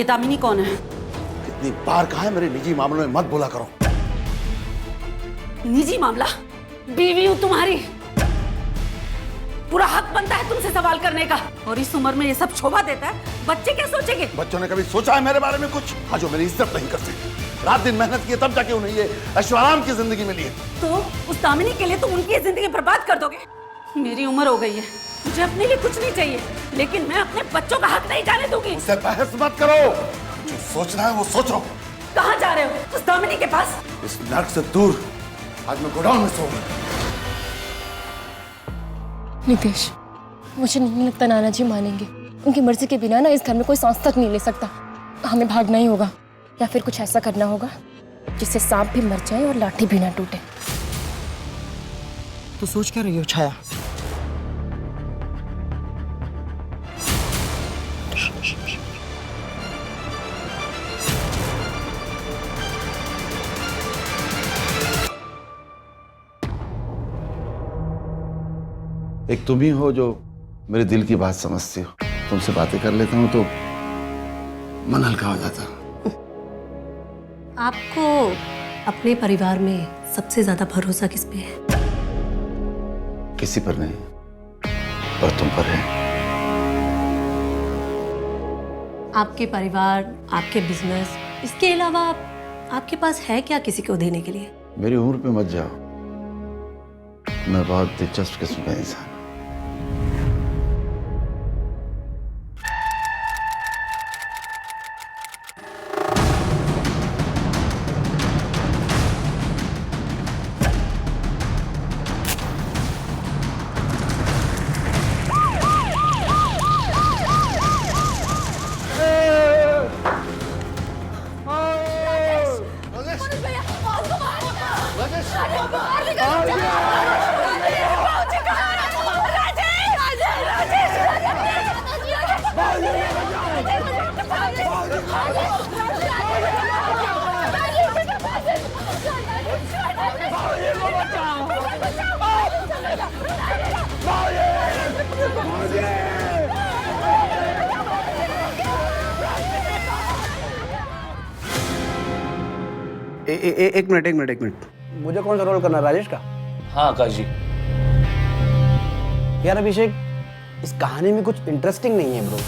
ये दामिनी कौन है? कितनी बार कहा है मेरे निजी मामलों में मत बोला करो। निजी मामला? बीवी हूं तुम्हारी, पूरा हक बनता है तुमसे सवाल करने का। और इस उम्र में ये सब शोभा देता है, बच्चे क्या सोचेंगे? बच्चों ने कभी सोचा है मेरे बारे में कुछ? हाँ, जो मेरी इज्जत नहीं कर सकते, रात दिन मेहनत की तब जाके उन्हें ये ऐशोआराम की जिंदगी मिली है। तो उस दामिनी के लिए तुम उनकी जिंदगी बर्बाद कर दोगे? मेरी उम्र हो गई है, मुझे अपने लिए कुछ नहीं चाहिए, लेकिन मैं अपने बच्चों का हक नहीं जाने दूंगी। उससे बहस मत करो, जो सोचना है वो सोचो। कहाँ जा रहे हो? उस दामिनी के पास? इस नर्क से दूर। आज मैं गोडाउन में सोऊंगा। नितेश, मुझे नहीं लगता नाना जी मानेंगे। उनकी मर्जी के बिना ना इस घर में कोई सांस तक नहीं ले सकता। हमें भागना ही होगा, या फिर कुछ ऐसा करना होगा जिससे सांप भी मर जाए और लाठी भी ना टूटे। तो सोच क्या रही हो छाया? एक तुम ही हो जो मेरे दिल की बात समझती हो। तुमसे बातें कर लेता हूँ तो मन हल्का हो जाता। आपको अपने परिवार में सबसे ज्यादा भरोसा किस पे है? किसी पर नहीं, पर तुम पर है। आपके परिवार, आपके बिजनेस, इसके अलावा आपके पास है क्या किसी को देने के लिए? मेरी उम्र पे मत जाओ, मैं बहुत दिलचस्प किस्म का इंसान। एक मिनट। मुझे कौन सा रोल करना है, राजेश का? हाँ आकाश जी। यार अभिषेक, इस कहानी में कुछ इंटरेस्टिंग नहीं है ब्रो।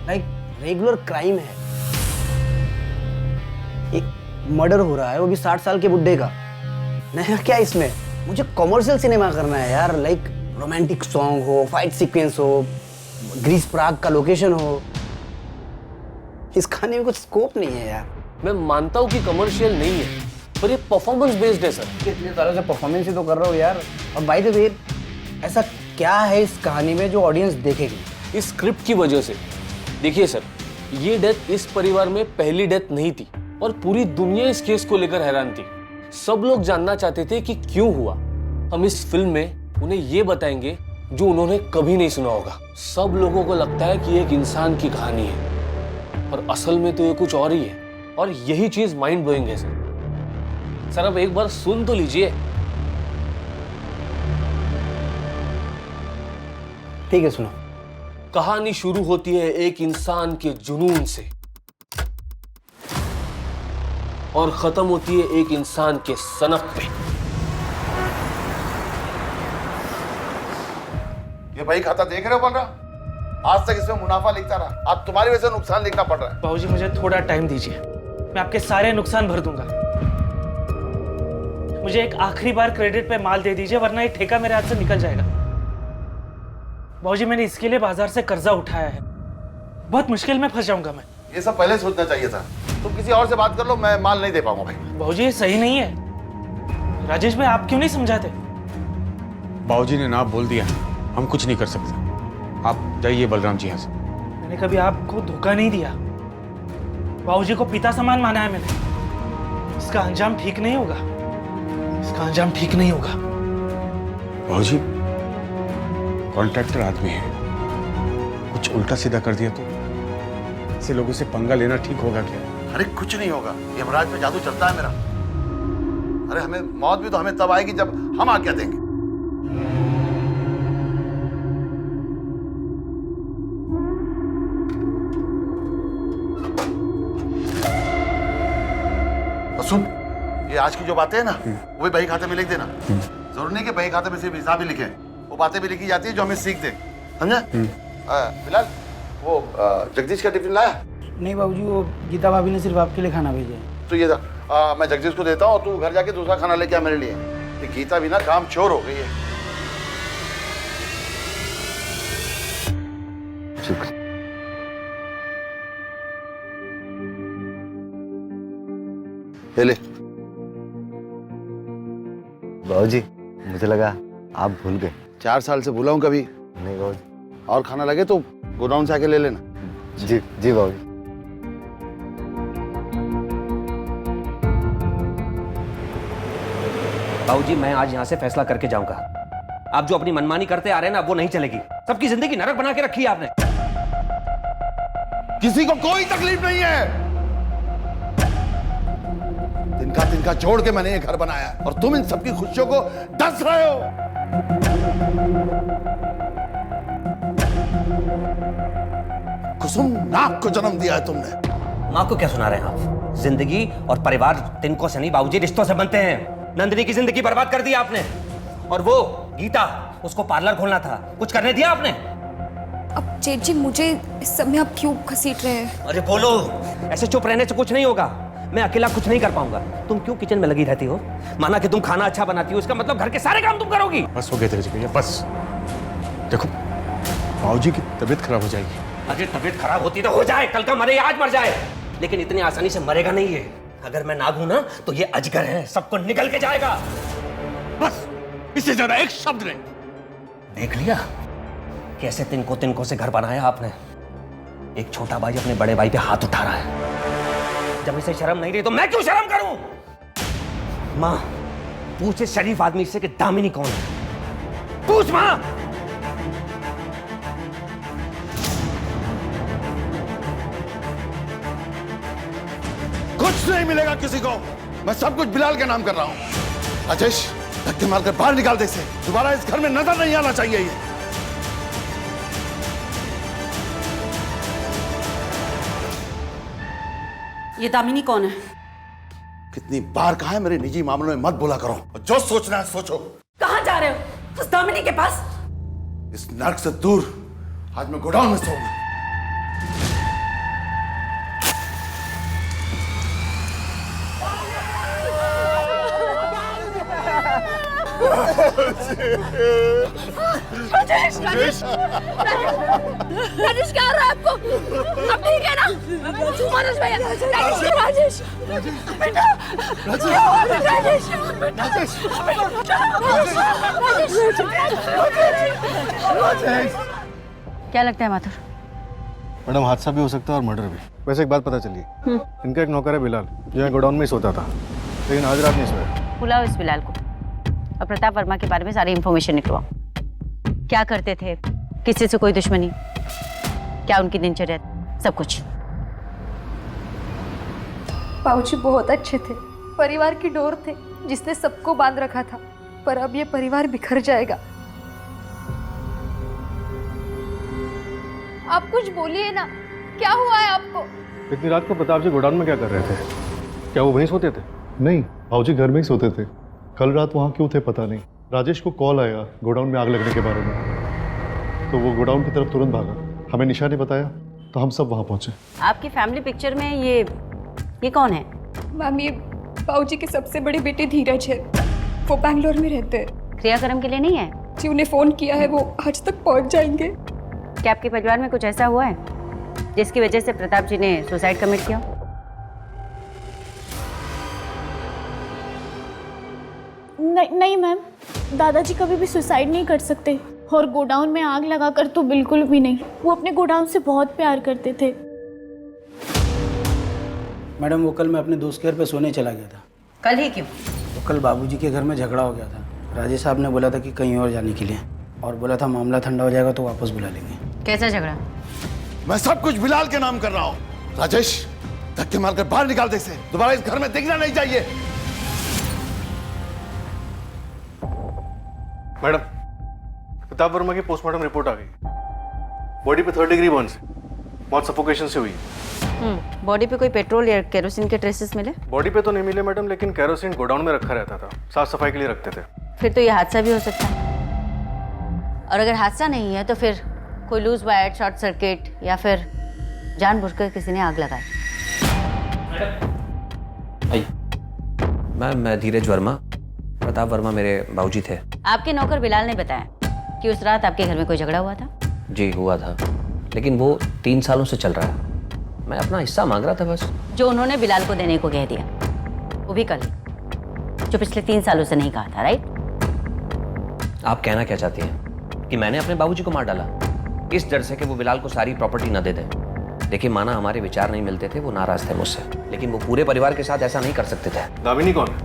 लाइक रेगुलर क्राइम है, एक मर्डर हो रहा है, वो भी 60 साल के बुड्ढे का। नया क्या इसमें? मुझे कॉमर्शियल सिनेमा करना है यार। लाइक रोमांटिक सॉन्ग हो, फाइट सीक्वेंस हो, ग्रीस प्राग का लोकेशन हो। इस कहानी में कुछ स्कोप नहीं है यार। मैं मानता हूँ कि कमर्शियल नहीं है, पर ये परफॉर्मेंस बेस्ड है सर। इतने सालों से परफॉर्मेंस ही तो कर रहा हूँ यार। और बाय द वे, ऐसा क्या है इस कहानी में जो ऑडियंस देखेगी? इस स्क्रिप्ट की वजह से। देखिए सर, ये डेथ इस परिवार में पहली डेथ नहीं थी और पूरी दुनिया इस केस को लेकर हैरान थी। सब लोग जानना चाहते थे कि क्यों हुआ। हम इस फिल्म में उन्हें ये बताएंगे जो उन्होंने कभी नहीं सुना होगा। सब लोगों को लगता है कि ये एक इंसान की कहानी है, और असल में तो ये कुछ और ही है। और यही चीज माइंड ब्लोइंग है सर। अब एक बार सुन तो लीजिए। ठीक है, सुनो। कहानी शुरू होती है एक इंसान के जुनून से और खत्म होती है एक इंसान के सनक पे। ये भाई खाता देख रहे हो बलराम? आज तक इसमें मुनाफा लिखता रहा, आज तुम्हारी वजह से नुकसान लिखना पड़ रहा है। बाबूजी, मुझे थोड़ा टाइम दीजिए, मैं आपके सारे नुकसान भर दूंगा। मुझे एक आखिरी बार क्रेडिट पे माल दे दीजिए, वरना ये ठेका मेरे हाथ से निकल जाएगा। बाबूजी, मैंने इसके लिए बाजार से कर्जा उठाया है, बहुत मुश्किल में फंस जाऊंगा मैं। ये सब पहले सोचना चाहिए था। तुम किसी और से बात कर लो, मैं माल नहीं दे पाऊंगा भाई। बाबूजी, ये सही नहीं है। राजेश भाई, आप क्यों नहीं समझाते? बाबूजी ने ना बोल दिया, हम कुछ नहीं कर सकते। आप जाइए बलराम जी यहाँ से। मैंने कभी आपको धोखा नहीं दिया। बाबूजी को पिता समान माना है मैंने। इसका अंजाम ठीक नहीं होगा, इसका अंजाम ठीक नहीं होगा। बाबूजी, कॉन्ट्रैक्टर आदमी है, कुछ उल्टा सीधा कर दिया तो ऐसे लोगों से पंगा लेना ठीक होगा क्या? अरे कुछ नहीं होगा, यमराज पे जादू चलता है मेरा। अरे हमें मौत भी तो हमें तब आएगी जब हम आज्ञा देंगे। और सुन, ये आज की जो बातें हैं ना, वो भी बही खाते में लिख देना। जरूर नहीं कि बही खाते में सिर्फ हिसाब ही लिखे, वो बातें भी लिखी जाती है जो हमें सीख दे, समझा? बिलाल, वो जगदीश का टिफिन लाया? नहीं बाबूजी, वो गीता भाभी ने सिर्फ आपके लिए खाना भेजा है। तो ये मैं जगदीश को देता हूँ और तू घर जाके दूसरा खाना लेके आ मेरे लिए। ये गीता भी ना काम चोर हो गई है। शुक्रिया। ले बाबूजी, मुझे लगा आप भूल गए। 4 साल से भूला हूँ कभी नहीं बाबूजी। और खाना लगे तो गोडाउन से आके ले लेना। जी जी बाबूजी। बाबूजी, मैं आज यहाँ से फैसला करके जाऊंगा। आप जो अपनी मनमानी करते आ रहे हैं ना, वो नहीं चलेगी। सबकी जिंदगी नरक बना के रखी है आपने। किसी को कोई तकलीफ नहीं है। तिनका जोड़ के मैंने ये घर बनाया और तुम इन सबकी खुशियों को डस रहे हो। कुसुम नाक को जन्म दिया है तुमने। माँ को क्या सुना रहे हैं आप? जिंदगी और परिवार तिनको से नहीं बाबूजी, रिश्तों से बनते हैं। नंदिनी की जिंदगी बर्बाद कर दी आपने। और वो गीता, उसको पार्लर खोलना था, कुछ करने दिया आपने? अब जेठ जी, मुझे इस समय आप क्यों घसीट रहे हैं? अरे बोलो, ऐसे चुप रहने से कुछ नहीं होगा। मैं अकेला कुछ नहीं कर पाऊंगा। तुम क्यों किचन में लगी रहती हो? माना कि तुम खाना अच्छा बनाती हो, इसका मतलब घर के सारे काम तुम करोगी। बस हो गया तेरे भैया, बस। देखो, बाबूजी की तबीयत खराब हो जाएगी। अरे तबीयत खराब होती तो हो जाए, कल का मरे आज मर जाए, लेकिन इतनी आसानी से मरेगा नहीं है। अगर मैं नाग हूं ना, तो ये अजगर है, सबको निकल के जाएगा। बस, इससे ज्यादा एक शब्द नहीं। देख लिया कैसे तिनको से घर बनाया आपने। एक छोटा भाई अपने बड़े भाई पे हाथ उठा रहा है। जब इसे शर्म नहीं रही तो मैं क्यों शर्म करूं? मां, पूछ इस शरीफ आदमी से कि दामिनी कौन है। पूछ मां। कुछ नहीं मिलेगा किसी को। मैं सब कुछ बिलाल के नाम कर रहा हूं। राजेश, धक्के मारकर बाहर निकाल दे इसे। दोबारा इस घर में नजर नहीं आना चाहिए ये। ये दामिनी कौन है? कितनी बार कहा है मेरे निजी मामलों में मत बोला करो। और जो सोचना है सोचो। कहाँ जा रहे हो? उस दामिनी के पास? इस नर्क से दूर आज मैं गोडाउन में सोऊंगा। राजेश, राजेश, राजेश क्या हो रहा है आपको? अब ठीक है ना? मनोज भैया, राजेश, बेटा, राजेश, क्या लगता है माथुर? मैडम, हादसा भी हो सकता है और मर्डर भी। वैसे एक बात पता चली, इनका एक नौकर है बिलाल, जो यहाँ गोडाउन में ही सोता था, लेकिन आज रात नहीं सोया। बुलाओ इस बिलाल को और प्रताप वर्मा के बारे में सारी इंफॉर्मेशन निकलवाओ। क्या करते थे, किसी से कोई दुश्मनी, क्या उनकी दिनचर्या, सब कुछ। बाबूजी बहुत अच्छे थे, परिवार की डोर थे जिसने सबको बांध रखा था, पर अब ये परिवार बिखर जाएगा। आप कुछ बोलिए ना, क्या हुआ है आपको? इतनी रात को प्रताप जी गोडाउन में क्या कर रहे थे? क्या वो वहीं सोते थे? नहीं, भाऊजी घर में ही सोते थे। कल रात वहाँ क्यों थे पता नहीं। राजेश को कॉल आया गोडाउन में आग लगने के बारे में, तो वो गोडाउन की तरफ तुरंत भागा। हमें निशा ने बताया तो हम सब वहाँ पहुँचे। आपकी फैमिली पिक्चर में ये कौन है? मैम, ये बाबूजी के सबसे बड़े बेटे धीरज है, वो बैंगलोर में रहते हैं। क्रियाक्रम के लिए नहीं है? जी, उन्हें फोन किया है, वो आज तक पहुंच जाएंगे। क्या आपके परिवार में कुछ ऐसा हुआ है जिसकी वजह से प्रताप जी ने सुसाइड कमिट किया? नहीं मैम, दादाजी कभी भी सुसाइड नहीं कर सकते, और गोडाउन में आग लगाकर तो बिल्कुल भी नहीं। वो अपने गोडाउन से बहुत प्यार करते थे। मैडम, वो कल मैं अपने दोस्त के घर पे सोने चला गया था। कल ही क्यों? तो कल बाबूजी के घर में झगड़ा हो गया था। राजेश साहब ने बोला था कि कहीं और जाने के लिए, और बोला था मामला ठंडा हो जाएगा तो वापस बुला लेंगे। कैसा झगड़ा? मैं सब कुछ बिलाल के नाम कर रहा हूँ। राजेश, धक्के मारकर बाहर निकाल दे इसे। दोबारा इस घर में दिखना नहीं चाहिए। मैडम, प्रताप वर्मा की पोस्टमार्टम रिपोर्ट आ गई। बॉडी पे 3rd डिग्री बर्न्स है। बहुत सफोकेशन से हुई। बॉडी पे कोई पेट्रोल या केरोसिन के ट्रेसेस मिले? बॉडी पे तो नहीं मिले मैडम, लेकिन केरोसिन गोडाउन में रखा रहता था, साफ सफाई के लिए रखते थे। फिर तो ये हादसा भी हो सकता है। और अगर हादसा नहीं है तो फिर कोई लूज वायर, शॉर्ट सर्किट या फिर जानबूझकर किसी ने आग लगाई। मैम मैं धीरज वर्मा, प्रताप वर्मा मेरे बाबूजी थे। आपके नौकर बिलाल ने बताया कि उस रात आपके घर में कोई झगड़ा हुआ था। जी हुआ था, लेकिन वो 3 सालों से चल रहा है। मैं अपना हिस्सा मांग रहा था बस। जो उन्होंने बिलाल को देने को कह दिया, वो भी कल, जो पिछले 3 सालों से नहीं कहा था, राइट? आप कहना क्या चाहती हैं कि मैंने अपने बाबूजी को मार डाला इस डर से कि वो बिलाल को सारी प्रॉपर्टी ना दे दें? देखिए माना हमारे विचार नहीं मिलते थे, वो नाराज थे मुझसे, लेकिन वो पूरे परिवार के साथ ऐसा नहीं कर सकते थे। दामिनी कौन है?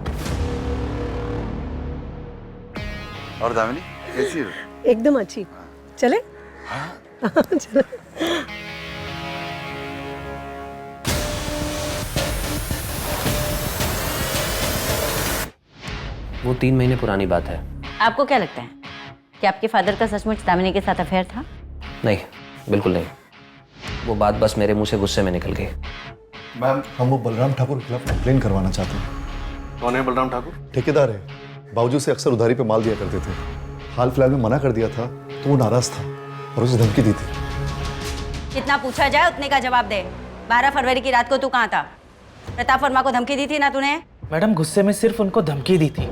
और दामिनी कैसी हो? एकदम अच्छी। चले? चलो। वो 3 महीने पुरानी बात है। आपको क्या लगता है कि आपके फादर का सचमुच दामिनी के साथ अफेयर था? नहीं, बिल्कुल नहीं। वो बात बस मेरे मुंह से गुस्से में निकल गई। मैम हम वो बलराम ठाकुर के खिलाफ कंप्लेन करवाना चाहते हैं। कौन है बलराम ठाकुर? ठेकेदार है, बावजूद से अक्सर उधारी पे माल दिया करते थे। हाल फिलहाल में मना कर दिया था तो वो नाराज था और उसे धमकी दी थी। कितना पूछा जाए उतने का जवाब दे। 12 फरवरी की रात को तू कहाँ था? प्रताप वर्मा को धमकी दी थी ना तूने? मैडम गुस्से में सिर्फ उनको धमकी दी थी,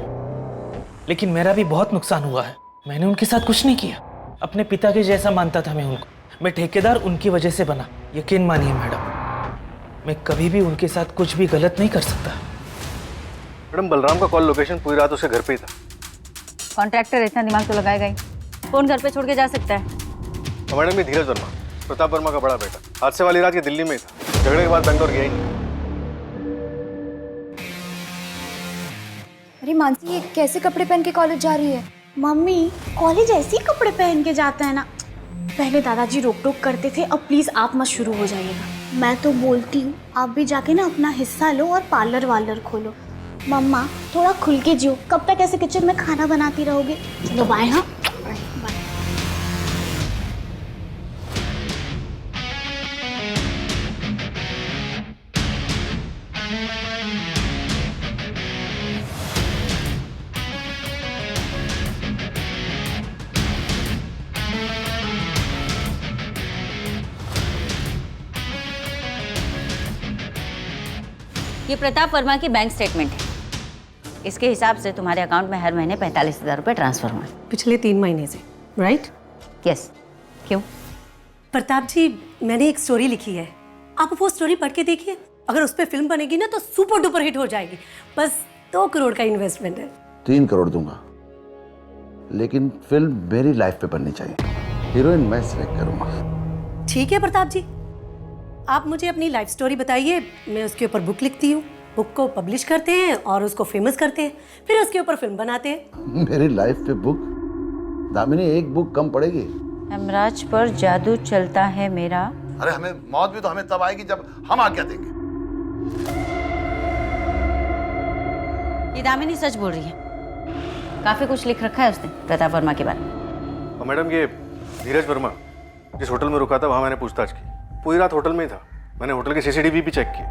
लेकिन मेरा भी बहुत नुकसान हुआ है। मैंने उनके साथ कुछ नहीं किया। अपने पिता के जैसा मानता था मैं उनको। मैं ठेकेदार उनकी वजह से बना। यकीन मानिए मैडम, मैं कभी भी उनके साथ कुछ भी गलत नहीं कर सकता। मैडम बलराम का कॉल लोकेशन पूरी रात उसके घर पे ही था। कॉन्ट्रैक्टर इतना दिमाग तो लगाएगा ही, फोन घर पे छोड़ के जा सकता है। मैडम ये धीरज वर्मा, प्रताप वर्मा का बड़ा बेटा, हादसे वाली रात ये दिल्ली में ही था। झगड़े के बाद बेंगलोर गया ही नहीं। अरे मानसी, ये कैसे कपड़े पहन के कॉलेज जा रही है? मम्मी, कॉलेज ऐसे ही कपड़े पहन के जाता है ना। पहले दादाजी रोक टोक करते थे, अब प्लीज आप मत शुरू हो जाइएगा। मैं तो बोलती हूँ आप भी जाके ना अपना हिस्सा लो और पार्लर वार्लर खोलो। मम्मा थोड़ा खुल के जियो, कब तक ऐसे किचन में खाना बनाती रहोगे? चलो बाय। हाँ बाय। ये प्रताप वर्मा की बैंक स्टेटमेंट है। इसके हिसाब से तुम्हारे अकाउंट में हर महीने 45,000 रुपये ट्रांसफर हुए। पिछले 3 महीने से, राइट? यस। क्यों? प्रताप जी, मैंने एक स्टोरी लिखी है, आप वो स्टोरी पढ़ के देखिए। अगर उस पर फिल्म बनेगी ना तो सुपर डुपर हिट हो जाएगी। बस 2 करोड़ का इन्वेस्टमेंट है। 3 करोड़ दूंगा, लेकिन फिल्म मेरी लाइफ पे बननी चाहिए। हीरोइन मैं सिलेक्ट करूंगा। ठीक है प्रताप जी, आप मुझे अपनी लाइफ स्टोरी बताइए, मैं उसके ऊपर बुक लिखती हूँ। बुक को पब्लिश करते हैं और उसको फेमस करते हैं, फिर उसके ऊपर फिल्म बनाते हैं। मेरी लाइफ पे बुक? दामिनी, एक बुक कम पड़ेगी। हेमराज पर जादू चलता है मेरा। अरे हमें मौत भी तो हमें तब आएगी जब हम आज्ञा देंगे। ये दामिनी सच बोल रही है। काफी कुछ लिख रखा है उसने प्रताप वर्मा के बारे में। और मैडम ये धीरज वर्मा जिस होटल में रुका था वहाँ मैंने पूछताछ की। पूरी रात होटल में ही था। मैंने होटल के CCTV भी चेक किए,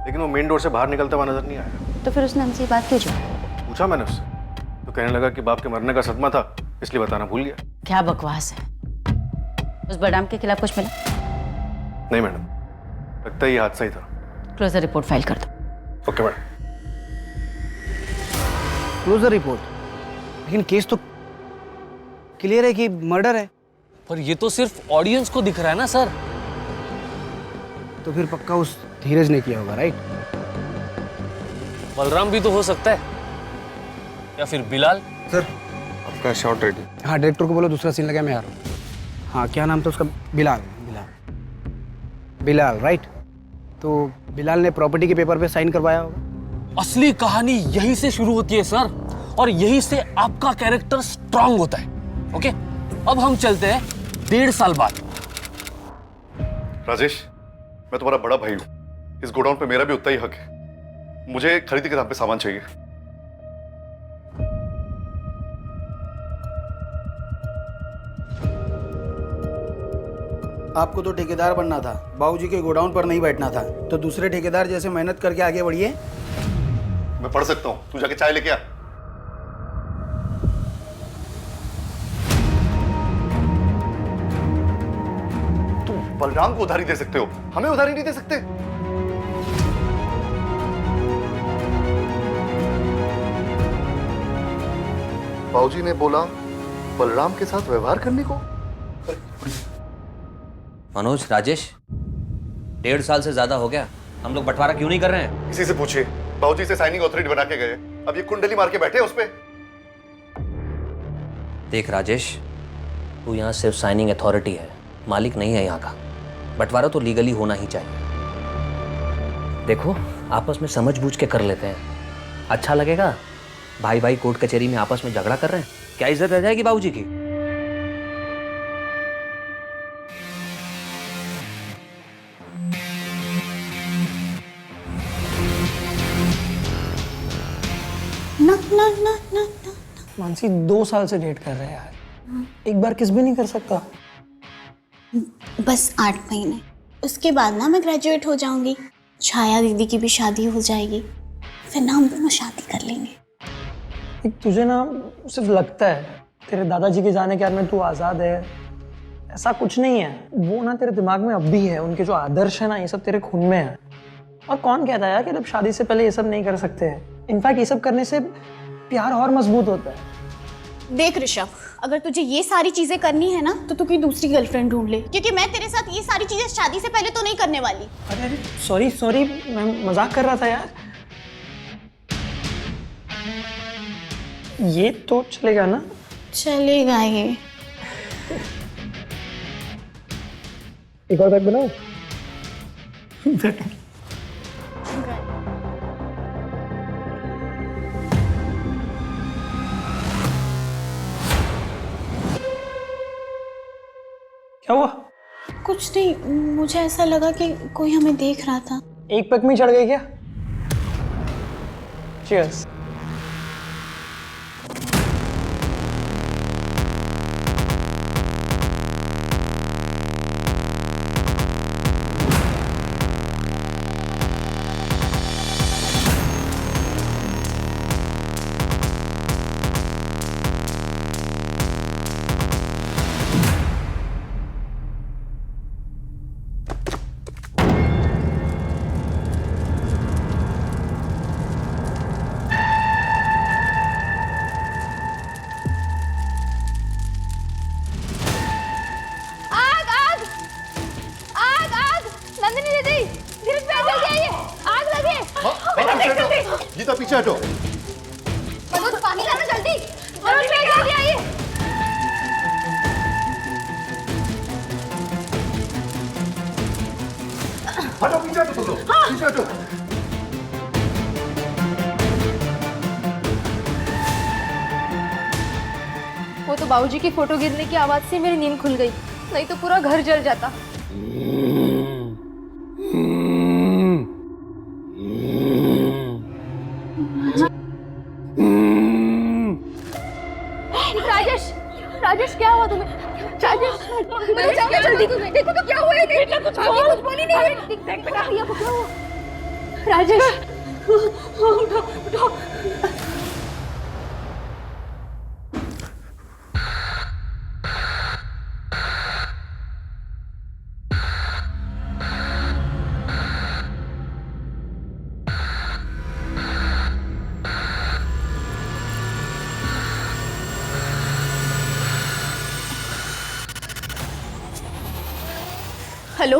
लेकिन वो मेन डोर से बाहर निकलता हुआ नजर नहीं आया। तो फिर उसने हमसे बात क्यों की? पूछा मैंने उससे, तो कहने लगा कि बाप के मरने का सदमा था, इसलिए बताना भूल गया। क्या बकवास है। उस बलराम के खिलाफ कुछ मिला? नहीं मैडम, लगता है ये हादसा ही था। क्लोजर रिपोर्ट फाइल कर दो। Okay madam. Closure report? लेकिन केस तो क्लियर है कि मर्डर है। पर ये तो सिर्फ ऑडियंस को दिख रहा है ना सर। तो फिर पक्का उस धीरज ने किया होगा, राइट? बलराम भी तो हो सकता है, या फिर बिलाल। सर आपका शॉट रेडी। हाँ, डायरेक्टर को बोलो दूसरा सीन लगा, मैं आ रहा हूँ। हाँ, क्या नाम था उसका? बिलाल। बिलाल, राइट? तो बिलाल ने प्रॉपर्टी के पेपर पे साइन करवाया होगा। असली कहानी यहीं से शुरू होती है सर, और यहीं से आपका कैरेक्टर स्ट्रांग होता है। ओके, अब हम चलते हैं 1.5 साल बाद। राजेश, मैं तुम्हारा बड़ा भाई हूँ। इस गोडाउन पे मेरा भी उतना ही हक है। मुझे खरीदी के दाम पे सामान चाहिए। आपको तो ठेकेदार बनना था, बाबूजी के गोडाउन पर नहीं बैठना था। तो दूसरे ठेकेदार जैसे मेहनत करके आगे बढ़िए। मैं पढ़ सकता हूँ, तू जाके चाय लेके आ। तुम बलराम को उधारी दे सकते हो, हमें उधारी नहीं दे सकते। बाबूजी ने बोला बलराम के साथ व्यवहार करने को। मनोज, राजेश, 1.5 साल से ज्यादा हो गया, हम लोग बंटवारा क्यों नहीं कर रहे हैं? किसी से पूछिए, बाबूजी से साइनिंग अथॉरिटी बना के गए, अब ये कुंडली मार के बैठे हैं उस पे। देख राजेश, तू यहाँ सिर्फ साइनिंग अथॉरिटी है, मालिक नहीं है यहाँ का। बंटवारा तो लीगली होना ही चाहिए। देखो, आपस में समझ बूझ के कर लेते हैं, अच्छा लगेगा। भाई भाई कोर्ट कचहरी में आपस में झगड़ा कर रहे हैं, क्या इज्जत रह जाएगी बाबूजी की? ना ना ना ना ना। मानसी 2 साल से डेट कर रहे हैं यार, एक बार किस भी नहीं कर सकता? बस 8 महीने, उसके बाद ना मैं ग्रेजुएट हो जाऊंगी, छाया दीदी की भी शादी हो जाएगी, फिर ना हम दोनों शादी कर लेंगे। एक तुझे ना सिर्फ लगता है तेरे दादाजी के जाने के बाद में तू आज़ाद है, ऐसा कुछ नहीं है। वो ना तेरे दिमाग में अब भी है, उनके जो आदर्श है ना, ये सब तेरे खून में है। और कौन कहता है कि जब शादी से पहले ये सब नहीं कर सकते हैं? इनफैक्ट ये सब करने से प्यार और मजबूत होता है। देख ऋषभ, अगर तुझे ये सारी चीजें करनी है ना तो तू कोई दूसरी गर्लफ्रेंड ढूंढ ले, क्योंकि मैं तेरे साथ ये सारी चीजें शादी से पहले तो नहीं करने वाली। अरे सॉरी सॉरी, मैं मजाक कर रहा था यार। ये तो चलेगा ना? चलेगा ये। एक और बैग बनाओ। क्या हुआ? कुछ नहीं, मुझे ऐसा लगा कि कोई हमें देख रहा था। एक पैक में चढ़ गई क्या? Cheers. गीता पीछे हटो। पानी लाना जल्दी, जल्दी आइए। हटो, पीछे हटो तुम लोग, पीछे हटो। वो तो बाबूजी की फोटो गिरने की आवाज से मेरी नींद खुल गई, नहीं तो पूरा घर जल जाता। राजेश, राजेश क्या हुआ तुम्हें? राजेश, मैं जाऊंगा जल्दी, देखो तो क्या हुआ है? बेटा कुछ बोली नहीं है। देख बेटा, भैया को क्या हुआ? राजेश, उठो उठो। हेलो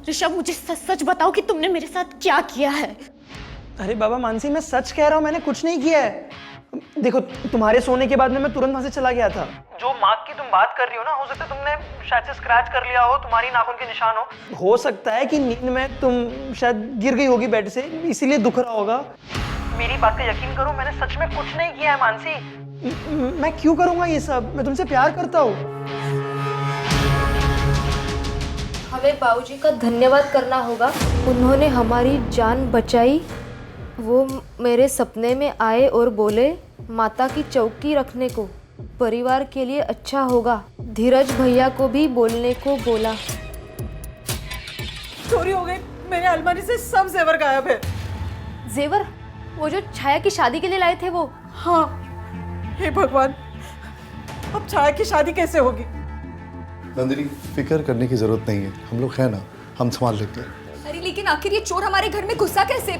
ऋषभ, मुझे सच सच बताओ कि तुमने मेरे साथ क्या किया है? अरे बाबा मानसी, मैं सच कह रहा हूँ, मैंने कुछ नहीं किया है। देखो, तुम्हारे सोने के बाद में मैं तुरंत वहां से चला गया था। जो मार्क की तुम बात कर रही हो ना, हो सकता है तुमने शायद से स्क्रैच कर लिया हो, तुम्हारी नाखून के निशान हो सकता है कि नींद में तुम शायद गिर गई होगी बेड से, इसीलिए दुख रहा होगा। मेरी बात का यकीन करो, मैंने सच में कुछ नहीं किया है मानसी। मैं क्यों करूंगा ये सब? मैं तुमसे प्यार करता हूँ। हमें बाबूजी का धन्यवाद करना होगा, उन्होंने हमारी जान बचाई। वो मेरे सपने में आए और बोले माता की चौकी रखने को, परिवार के लिए अच्छा होगा। धीरज भैया को भी बोलने को बोला। चोरी हो गई, मेरे अलमारी से सब जेवर गायब है। जेवर? वो जो छाया की शादी के लिए लाए थे वो? हाँ। हे भगवान, अब छाया की शादी कैसे होगी? नंदिनी, फिक्र करने की जरूरत नहीं है, हम लोग हैं ना, हम संभाल लेते हैं। अरे लेकिन आखिर ये चोर हमारे घर में घुसा कैसे?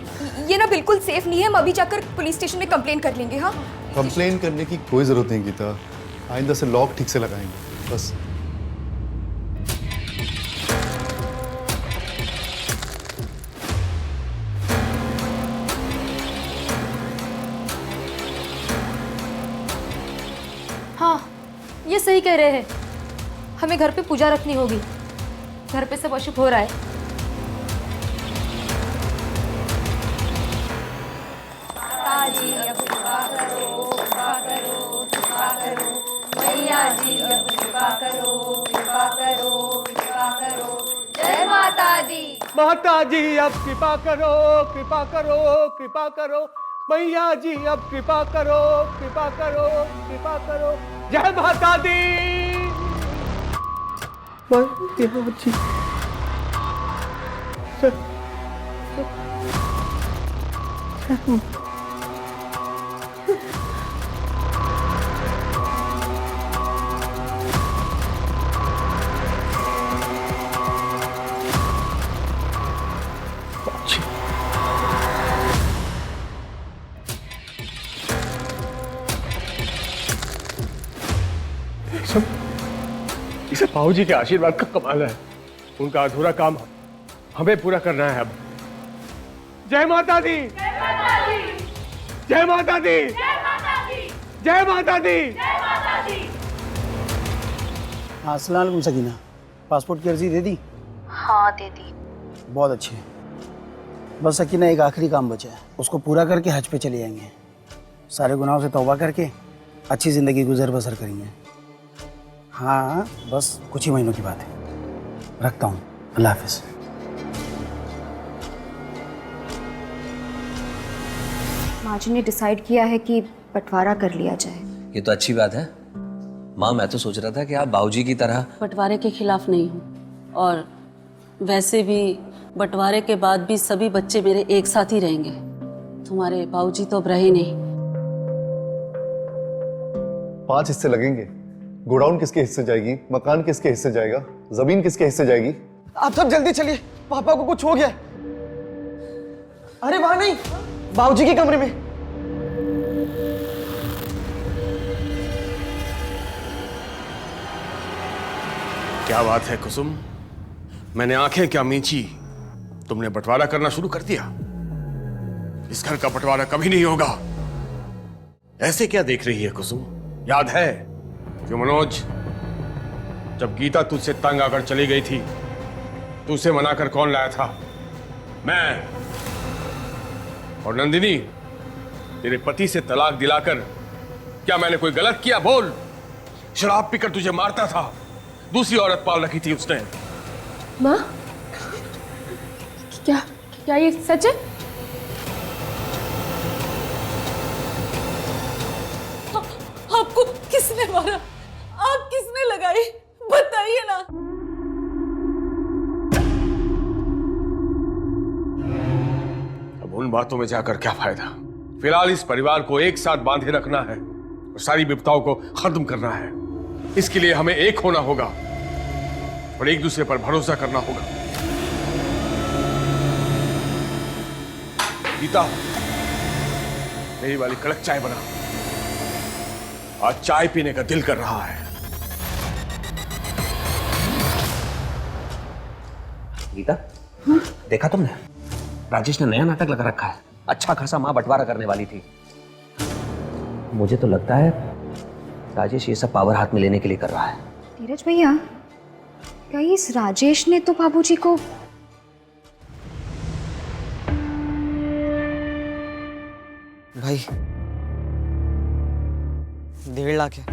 ये ना बिल्कुल सेफ नहीं है। हम अभी जाकर पुलिस स्टेशन में कंप्लेन कर लेंगे। हाँ, कंप्लेन करने की कोई जरूरत नहीं गीता, आइंदा से लॉक ठीक से लगाएंगे बस। हाँ, ये सही कह रहे हैं। हमें घर पे पूजा रखनी होगी। घर पे सब अशुभ हो रहा है। जी अब कृपा करो, कृपा करो, कृपा करो। मैया जी अब कृपा करो, कृपा करो, कृपा करो। जय माता दी। माता जी अब कृपा करो, कृपा करो, कृपा करो। मैया जी अब कृपा करो, कृपा करो, कृपा करो। जय माता दी। मैया जी। इसे बाबूजी के आशीर्वाद का कमाल है। उनका अधूरा काम हमें पूरा करना है अब। जय माता दी। जय माता दी। जय माता दी। जय माता दी। हाँ, अस्सलाम वालेकुम सकीना। पासपोर्ट की अर्जी दे दी? हाँ दे दी। बहुत अच्छे। बस सकीना, एक आखिरी काम बचा है, उसको पूरा करके हज पे चले जाएंगे। सारे गुनाहों से तौबा करके अच्छी ज़िंदगी गुजर बसर करेंगे। हाँ, बस कुछ ही महीनों की बात है। रखता हूँ, अल्लाह हाफिज़। माँ जी ने डिसाइड किया है कि बंटवारा कर लिया जाए। ये तो अच्छी बात है माँ। मैं तो सोच रहा था कि आप बाबूजी की तरह। बंटवारे के खिलाफ नहीं हूँ, और वैसे भी बंटवारे के बाद भी सभी बच्चे मेरे एक साथ ही रहेंगे। तुम्हारे बाबूजी तो अब रहे नहीं। 5 हिस्से लगेंगे। गोडाउन किसके हिस्से जाएगी, मकान किसके हिस्से जाएगा, जमीन किसके हिस्से जाएगी? आप सब जल्दी चलिए, पापा को कुछ हो गया। अरे वहां नहीं, बाबूजी के कमरे में। क्या बात है कुसुम, मैंने आंखें क्या मींची, तुमने बंटवारा करना शुरू कर दिया। इस घर का बंटवारा कभी नहीं होगा। ऐसे क्या देख रही है कुसुम? याद है कि मनोज, जब गीता तुझसे तंग आकर चली गई थी, तू उसे मनाकर कौन लाया था? मैं। और नंदिनी, तेरे पति से तलाक दिलाकर क्या मैंने कोई गलत किया? बोल। शराब पीकर तुझे मारता था, दूसरी औरत पाल रखी थी उसने। माँ, क्या क्या ये सच है? आपको किसने मारा? आग किसने लगाई? बताइए ना। अब उन बातों में जाकर क्या फायदा? फिलहाल इस परिवार को एक साथ बांधे रखना है और सारी विपदाओं को खत्म करना है। इसके लिए हमें एक होना होगा और एक दूसरे पर भरोसा करना होगा। गीता, मेरी वाली कड़क चाय बना, आज चाय पीने का दिल कर रहा है। गीता, देखा तुमने? राजेश ने नया नाटक लगा रखा है। अच्छा खासा मां बंटवारा करने वाली थी। मुझे तो लगता है राजेश ये सब पावर हाथ में लेने के लिए कर रहा है। धीरज भैया, क्या इस राजेश ने तो बाबूजी को भाई 1.5 लाख है।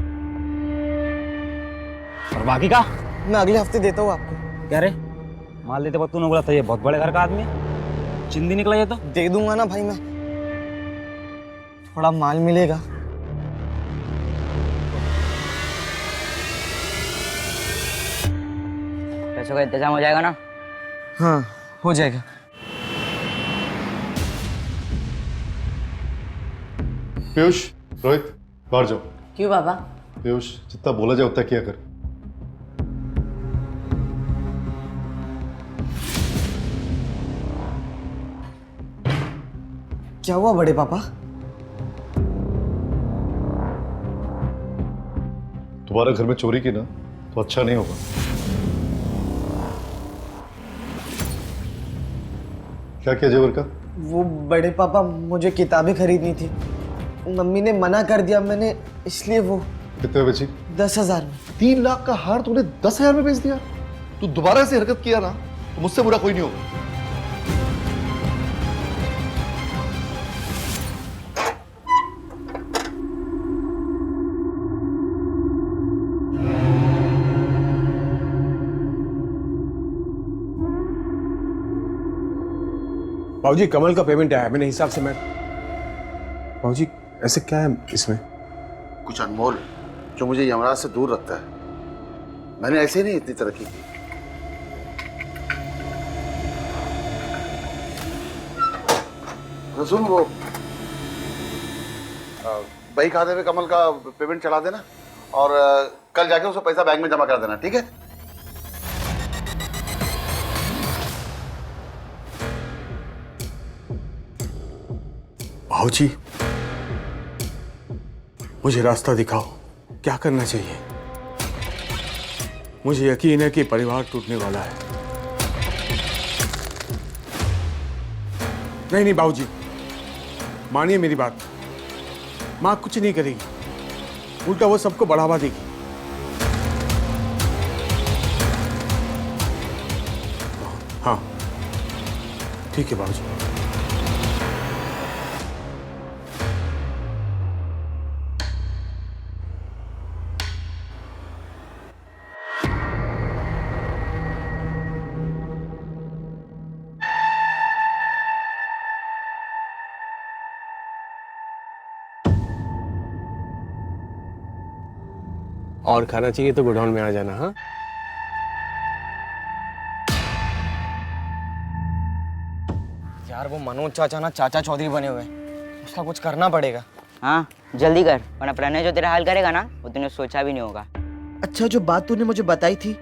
और बाकी का मैं अगले हफ्ते देता हूँ आपको। क्या रे, माल लेते वक्त तूने बोला था ये बहुत बड़े घर का आदमी है, चिंदी निकला ये तो। दे दूंगा ना भाई, मैं थोड़ा माल मिलेगा। पैसों का इंतजाम हो जाएगा ना? हाँ हो जाएगा। पीयूष, रोहित, बाहर जाओ। क्यों बाबा? पीयूष, जितना बोला जाए उतना किया कर। क्या हुआ बड़े पापा? दोबारा घर में चोरी की ना तो अच्छा नहीं होगा। क्या किया जेवर का? वो बड़े पापा मुझे किताबें खरीदनी थी, मम्मी ने मना कर दिया, मैंने इसलिए वो। कितने में बेची? 10,000 में। 3 लाख का हार तूने 10,000 में बेच दिया? तू दोबारा ऐसी हरकत किया ना तो मुझसे बुरा कोई नहीं होगा। बाबूजी कमल का पेमेंट आया, मेरे हिसाब से मैं। बाबूजी ऐसे क्या है इसमें? कुछ अनमोल जो मुझे यमराज से दूर रखता है। मैंने ऐसे ही नहीं इतनी तरक्की की। तो सुन, वो बही खाते में कमल का पेमेंट चढ़ा देना और कल जाके उसको पैसा बैंक में जमा कर देना, ठीक है? बाबूजी मुझे रास्ता दिखाओ, क्या करना चाहिए? मुझे यकीन है कि परिवार टूटने वाला है। नहीं नहीं बाबूजी, मानिए मेरी बात, माँ कुछ नहीं करेगी, उल्टा वो सबको बढ़ावा देगी। हाँ ठीक है बाबूजी। और खाना चाहिए तो गोडाउन में आ जाना। हाँ यार वो मनोज चाचा ना चाचा चौधरी बने हुए, उसका कुछ करना पड़ेगा। हाँ जल्दी कर, वरना प्रणय जो तेरा हाल करेगा ना वो तूने सोचा भी नहीं होगा। अच्छा जो बात तूने मुझे बताई थी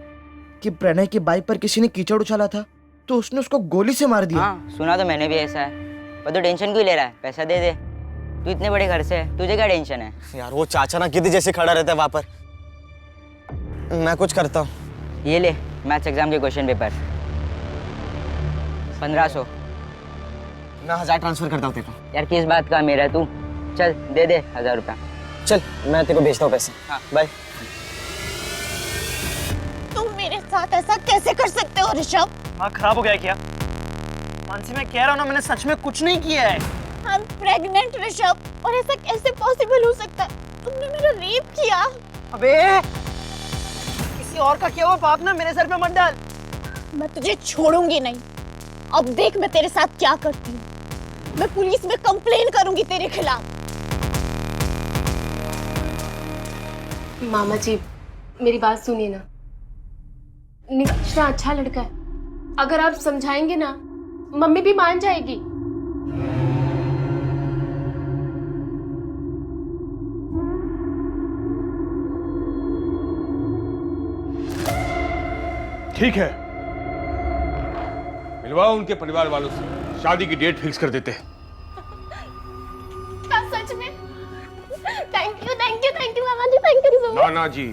कि प्रणय की बाइक पर किसी ने कीचड़ उछाला था तो उसने उसको गोली से मार दिया। हाँ सुना तो मैंने भी ऐसा है, पर तू टेंशन क्यों ले रहा है? पैसा दे दे, तू इतने बड़े घर से है, तुझे क्या टेंशन है? यार वो चाचा ना गिद्ध जैसे खड़ा रहता है वहां पर, मैं कुछ करता हूँ। ये ले मैथ्स एग्जाम के क्वेश्चन पेपर, 1500। मैं 1000 ट्रांसफर करता हूँ तेरे को। यार किस बात का मेरा तू, चल दे दे 1000 रुपया। चल मैं तेरे को भेजता हूँ पैसे। हाँ बाय। तुम मेरे साथ ऐसा कैसे कर सकते हो ऋषभ? दिमाग खराब हो गया क्या? मानसी मैं कह रहा हूँ ना, मैंने सच में कुछ नहीं किया है। I'm pregnant ऋषभ, और ऐसा कैसे पॉसिबल हो सकता है? तुमने मेरा रेप किया। अबे किसी और का किया हुआ पाप ना मेरे सर पे मत डाल। मैं तुझे छोड़ूंगी नहीं। अब देख मैं तेरे साथ क्या करती हूँ। मैं पुलिस में कंप्लेन करूंगी तेरे खिलाफ। मामा जी मेरी बात सुनिए ना, निकिता अच्छा लड़का है, अगर आप समझाएंगे ना मम्मी भी मान जाएगी। ठीक है, मिलवाओ उनके परिवार वालों से, शादी की डेट फिक्स कर देते हैं। सच में? थैंक यू नाना जी, थैंक यू सो मच। नाना जी,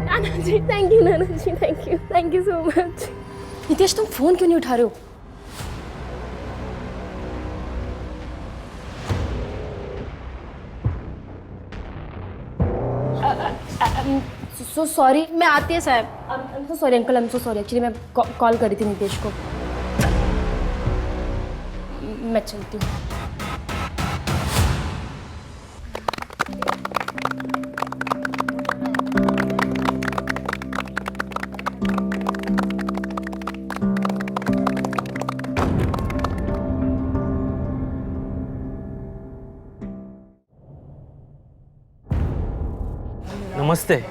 नाना जी थैंक यू, नाना जी thank you so much. Nitesh तुम फोन क्यों नहीं उठा रहे हो? सो सॉरी, मैं आती है साहब। I am so sorry uncle, I am so sorry. Actually मैं कॉल करी थी नितेश को। मैं चलती हूँ। नमस्ते।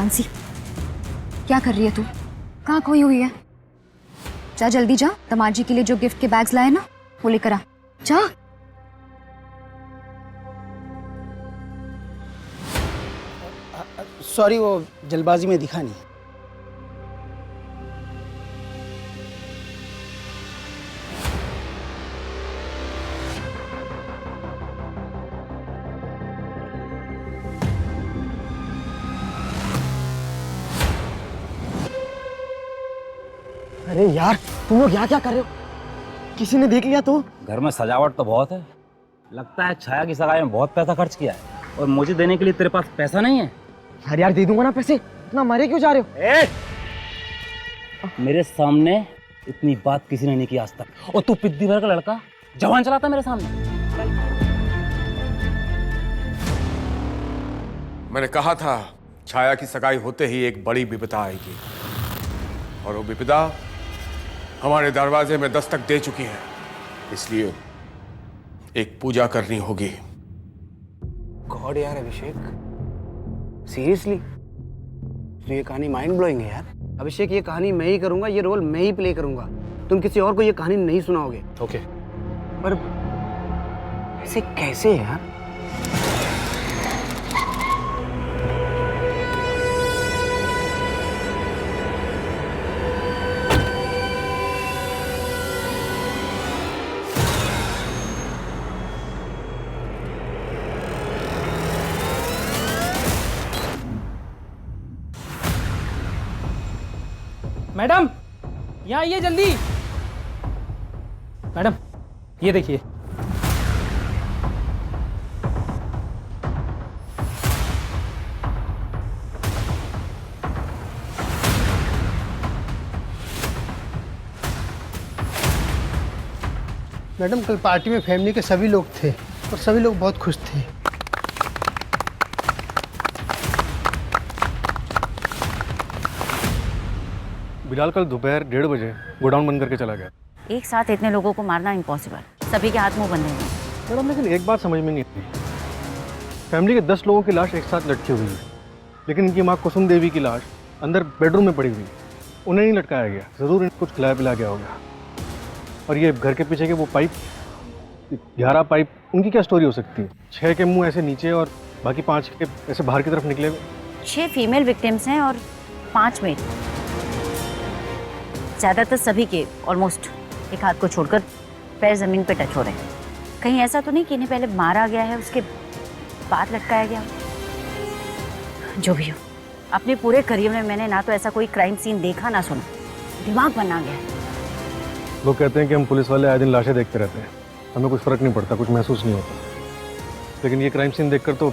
मानसी, क्या कर रही है तू? कहाँ खोई हुई है? जा जल्दी जा, दामाद जी के लिए जो गिफ्ट के बैग्स लाए ना वो लेकर आ। जा। सॉरी, वो जल्दबाजी में दिखा नहीं। अरे यार, तुम लोग यहाँ क्या कर रहे हो? किसी ने देख लिया तो? घर में सजावट तो बहुत है। लगता है छाया की सगाई में बहुत पैसा खर्च किया है और मुझे देने के लिए तेरे पास पैसा नहीं है। अरे यार, दे दूंगा ना पैसे। इतना मारे क्यों जा रहे हो? मेरे सामने इतनी बात किसी ने नहीं की आज तक, और तू पिद्दी भर का लड़का जवान चलाता मेरे सामने। मैंने कहा था छाया की सगाई होते ही एक बड़ी विपदा आएगी, और वो विपदा हमारे दरवाजे में दस्तक दे चुकी है। इसलिए एक पूजा करनी होगी। गॉड यार अभिषेक, सीरियसली? तो ये कहानी माइंड ब्लोइंग है यार। अभिषेक, ये कहानी मैं ही करूंगा, ये रोल मैं ही प्ले करूंगा। तुम किसी और को ये कहानी नहीं सुनाओगे। ओके। पर ऐसे कैसे यार? मैडम, यहाँ आइए जल्दी। मैडम, ये देखिए। मैडम, कल पार्टी में फैमिली के सभी लोग थे और सभी लोग बहुत खुश थे। बिलाल कल दोपहर 1:30 बजे गोडाउन बंद करके चला गया। एक साथ इतने लोगों को मारना इम्पॉसिबल, सभी के हाथ मुंह बंधे हैं। मैडम, लेकिन एक बात समझ में नहीं आती, फैमिली के 10 लोगों की लाश एक साथ लटकी हुई है, लेकिन इनकी माँ कुसुम देवी की लाश अंदर बेडरूम में पड़ी हुई है। उन्हें नहीं लटकाया गया, ज़रूर इनको कुछ खिलाया पिलाया गया होगा। और ये घर के पीछे के वो पाइप, 11 पाइप, उनकी क्या स्टोरी हो सकती है? 6 के मुंह ऐसे नीचे और बाकी 5 के ऐसे बाहर की तरफ निकले हुए। 6 फीमेल विक्टिम्स हैं और 5 मेल। ज़्यादातर सभी के ऑलमोस्ट एक हाथ को छोड़कर पैर ज़मीन पे टच हो रहे हैं। कहीं ऐसा तो नहीं कि इन्हें पहले मारा गया है उसके बाद लटकाया गया? जो भी हो, अपने पूरे करियर में मैंने ना तो ऐसा कोई क्राइम सीन देखा ना सुना। दिमाग बना गया है। लोग कहते हैं कि हम पुलिस वाले आए दिन लाशें देखते रहते हैं, हमें कुछ फ़र्क नहीं पड़ता, कुछ महसूस नहीं होता, लेकिन ये क्राइम सीन देखकर तो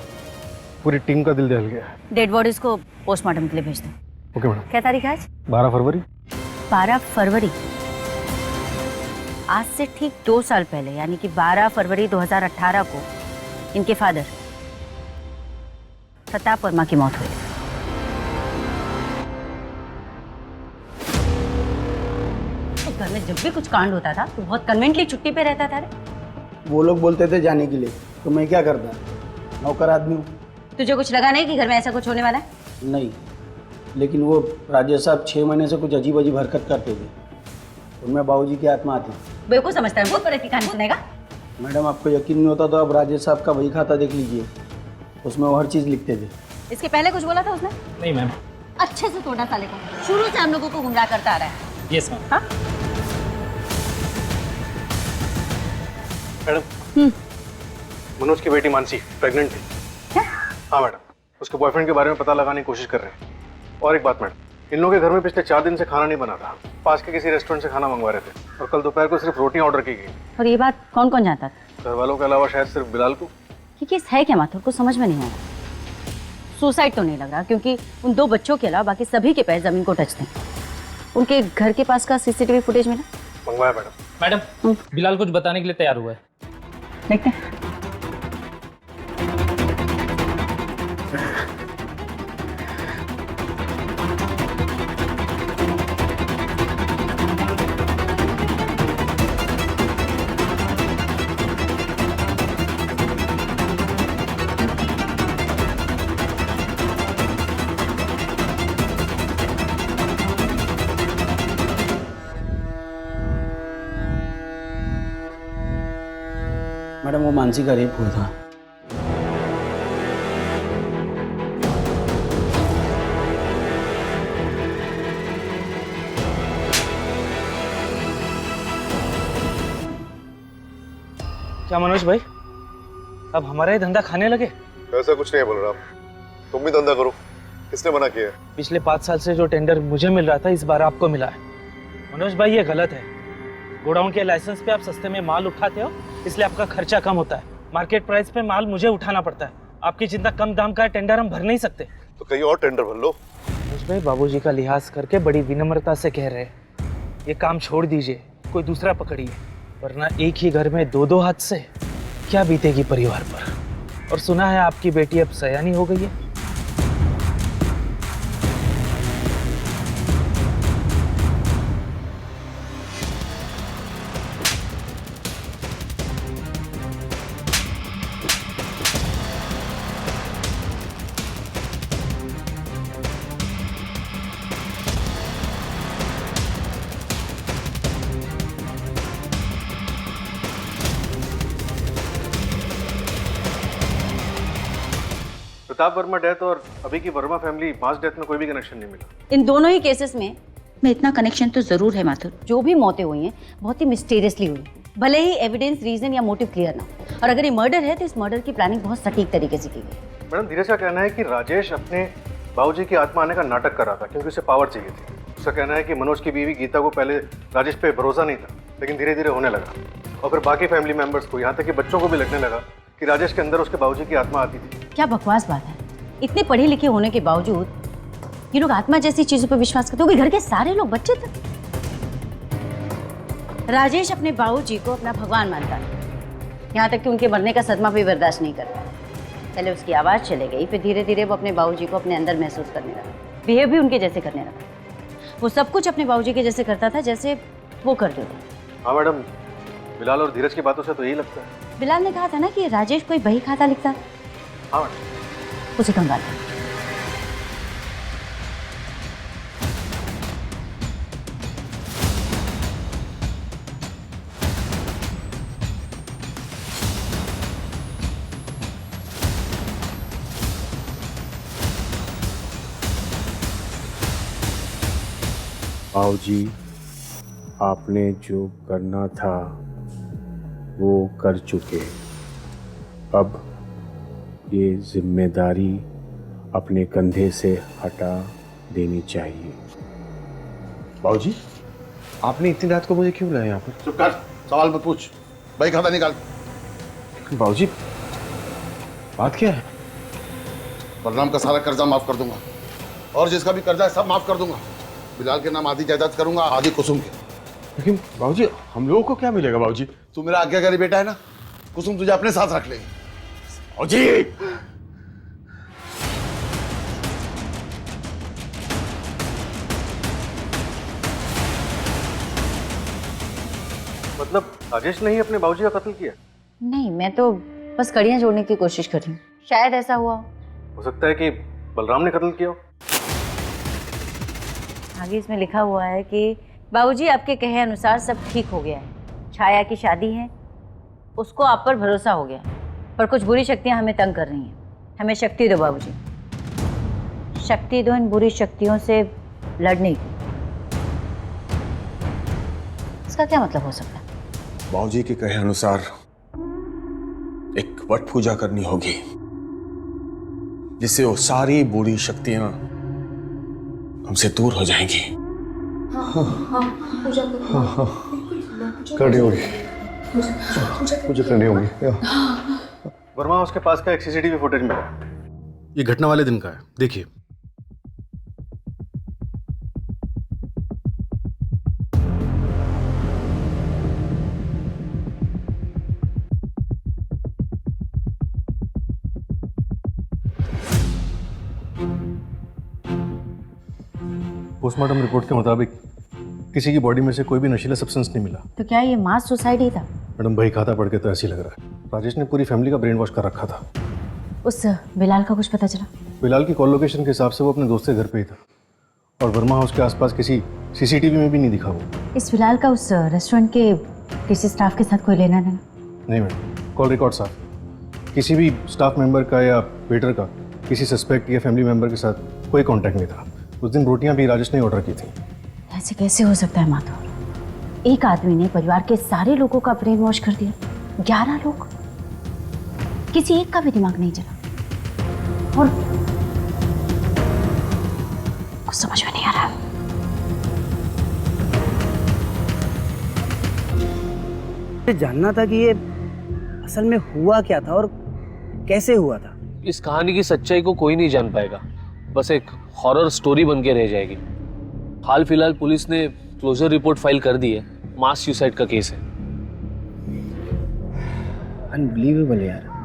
पूरी टीम का दिल दहल गया है। डेड बॉडीज को पोस्टमार्टम के लिए भेज दो। Okay madam. क्या तारीख है आज? 12 फरवरी। 12 फरवरी, आज से ठीक 2 साल पहले, यानी कि 12 फरवरी 2018 को इनके फादर प्रताप वर्मा की मौत हुई। तो घर में जब भी कुछ कांड होता था तो बहुत कन्वेंटली छुट्टी पे रहता था रे। वो लोग बोलते थे जाने के लिए, तो मैं क्या करता? नौकर आदमी हूँ। तुझे कुछ लगा नहीं कि घर में ऐसा कुछ होने वाला है? नहीं, लेकिन वो राजेश साहब 6 महीने से कुछ अजीब अजीब हरकत करते थे, उनमें बाबूजी की आत्मा आती। बिल्कुल समझता है, बहुत बड़े की कहानी सुनेगा। मैडम, आपको यकीन नहीं होता तो आप राजेश साहब का वही खाता देख लीजिए, उसमें वो हर चीज़ लिखते थे। इसके पहले कुछ बोला था उसने? नहीं मैम। अच्छे से तोड़ा साले को, शुरू से हम लोगों को गुमराह करता आ रहा है। Yes ma'am. हाँ? मैडम, मनोज की बेटी मानसी प्रेग्नेंट थी। क्या? हाँ मैडम, उसके बॉयफ्रेंड के बारे में पता लगाने की कोशिश कर रहे हैं। और एक बात मैडम, इन लोगों के घर में पिछले 4 दिन से खाना नहीं बना था, पास के किसी रेस्टोरेंट से खाना मंगवा रहे थे, और कल दोपहर को सिर्फ रोटियां ऑर्डर की गई। और ये बात कौन कौन जानता था? घर वालों के अलावा शायद सिर्फ बिलाल को। ये केस है क्या माथुर? को समझ में नहीं आया। सुसाइड तो नहीं लग रहा, क्योंकि उन 2 बच्चों के अलावा बाकी सभी के पैर जमीन को टच थे। उनके घर के पास का सीसीटीवी फुटेज मिला? मंगवाया मैडम। मैडम, बिलाल कुछ बताने के लिए तैयार हुआ है। देखते हैं। मैडम वो मानसी का रेप हुआ था। क्या मनोज भाई, अब हमारा ही धंधा खाने लगे? ऐसा कुछ नहीं है बलराम, तुम भी धंधा करो। किसने मना किया है? पिछले 5 साल से जो टेंडर मुझे मिल रहा था इस बार आपको मिला है। मनोज भाई ये गलत है। गोडाउन के लाइसेंस पे आप सस्ते में माल उठाते हो, इसलिए आपका खर्चा कम होता है। मार्केट प्राइस पे माल मुझे उठाना पड़ता है। आपकी जितना कम दाम का टेंडर हम भर नहीं सकते। तो कहीं और टेंडर भर लो। मनोज भाई बाबूजी का लिहाज करके बड़ी विनम्रता से कह रहे हैं, ये काम छोड़ दीजिए, कोई दूसरा पकड़िए, वरना एक ही घर में 2-2 हाथ से क्या बीतेगी परिवार पर। और सुना है आपकी बेटी अब सयानी हो गई है। प्रताप वर्मा डेथ और अभी की वर्मा फैमिली मास डेथ में कोई भी कनेक्शन नहीं मिला। इन दोनों ही केसेस में इतना कनेक्शन तो जरूर है माथुर। जो भी मौतें हुई हैं बहुत ही मिस्टीरियसली हुई, भले ही एविडेंस, रीजन या मोटिव क्लियर ना हो। और अगर ये मर्डर है तो इस मर्डर की प्लानिंग बहुत सटीक तरीके से की गई। मैडम धीरज का कहना है कि राजेश अपने बाबूजी की आत्मा आने का नाटक कर रहा था क्योंकि उसे पावर चाहिए थी। उसका कहना है कि मनोज की बीवी गीता को पहले राजेश पे भरोसा नहीं था, लेकिन धीरे धीरे होने लगा। और फिर बाकी फैमिली मेंबर्स को, यहाँ तक कि बच्चों को भी लगने लगा कि राजेश के अंदर उसके बाबूजी की आत्मा आती थी। क्या बकवास बात है। इतने पढ़े लिखे होने के बावजूद ये लोग आत्मा जैसी चीजों पर विश्वास करते हो। घर के सारे लोग बच्चे थे। राजेश अपने बाबूजी को अपना भगवान मानता है, यहाँ तक कि उनके मरने का सदमा भी बर्दाश्त नहीं करता। पहले उसकी आवाज़ चले गई, फिर धीरे धीरे वो अपने बाबूजी को अपने अंदर महसूस करने लगा, बिहेव भी उनके जैसे करने लगा। वो सब कुछ अपने बाबूजी के जैसे करता था जैसे वो करते थे। हाँ मैडम, बिलाल और धीरज की बातों से तो यही लगता है। बिलाल ने कहा था ना कि राजेश कोई बही खाता लिखता। हाँ मैडम। उसे कंगाल कर। बाबूजी, आपने जो करना था वो कर चुके। अब ये जिम्मेदारी अपने कंधे से हटा देनी चाहिए। बाबूजी, आपने इतनी रात को मुझे क्यों बुलाया यहाँ पर? चुप कर, सवाल मत पूछ। भाई खाता निकाल। बाबूजी, बात क्या है? बलराम का सारा कर्जा माफ कर दूंगा और जिसका भी कर्जा है सब माफ कर दूंगा। बिलाल के नाम आधी जायदाद करूंगा, आधी कुसुम के। लेकिन बाबूजी, हम लोगों को क्या मिलेगा? बाबूजी, तू मेरा आज्ञाकारी बेटा है ना, कुसुम तुझे अपने साथ रख लेगी। बाबूजी, मतलब राजेश ने ही अपने बाबूजी का कत्ल किया? नहीं, मैं तो बस कड़ियां जोड़ने की कोशिश कर रही हूँ। शायद ऐसा हुआ हो सकता है कि बलराम ने कत्ल किया हो। आगे इसमें लिखा हुआ है कि बाबूजी आपके कहे अनुसार सब ठीक हो गया है। छाया की शादी है, उसको आप पर भरोसा हो गया, पर कुछ बुरी शक्तियां हमें तंग कर रही हैं। हमें शक्ति दो बाबूजी, शक्ति दो इन बुरी शक्तियों से लड़ने की। इसका क्या मतलब हो सकता है? बाबूजी के कहे अनुसार एक वट पूजा करनी होगी जिससे वो सारी बुरी शक्तियां हमसे दूर हो जाएंगी। पूजा करनी होगी, मुझे करनी होगी। वर्मा हाउस के पास का एक सीसीटीवी फुटेज मिला। ये घटना वाले दिन का है, देखिए। पोस्टमार्टम रिपोर्ट के मुताबिक किसी की बॉडी में से कोई भी नशीला सब्सटेंस नहीं मिला। तो क्या ये मास सुसाइड ही था? मैडम, भाई खाता पढ़ के तो ऐसे ही लग रहा है। राजेश ने पूरी फैमिली का ब्रेन वॉश कर रखा था। उस बिलाल का कुछ पता चला? बिलाल की कॉल लोकेशन के हिसाब से वो अपने दोस्त के घर पे ही था और वर्मा हाउस के आसपास किसी सीसीटीवी में भी नहीं दिखा वो। इस बिलाल का उस रेस्टोरेंट के किसी स्टाफ के साथ कोई लेना देना? नहीं मैडम। कॉल रिकॉर्ड साहब। किसी भी स्टाफ मेंबर का या वेटर का किसी सस्पेक्ट या फैमिली मेंबर के साथ कोई कांटेक्ट नहीं था। उस दिन रोटियां भी राजेश ने ऑर्डर की थी। ऐसे कैसे हो सकता है माधुर? एक आदमी ने परिवार के सारे लोगों का ब्रेन वॉश कर दिया। 11 लोग, किसी एक का भी दिमाग नहीं चला। और कुछ समझ में नहीं आ रहा। मुझे जानना था कि ये असल में हुआ क्या था और कैसे हुआ था। इस कहानी की सच्चाई को कोई नहीं जान पाएगा, बस एक हॉरर स्टोरी बन के रह जाएगी। हाल फिलहाल पुलिस ने क्लोजर रिपोर्ट फाइल कर दी है। मास सुसाइड का केस है। अनबिलीवेबल यार।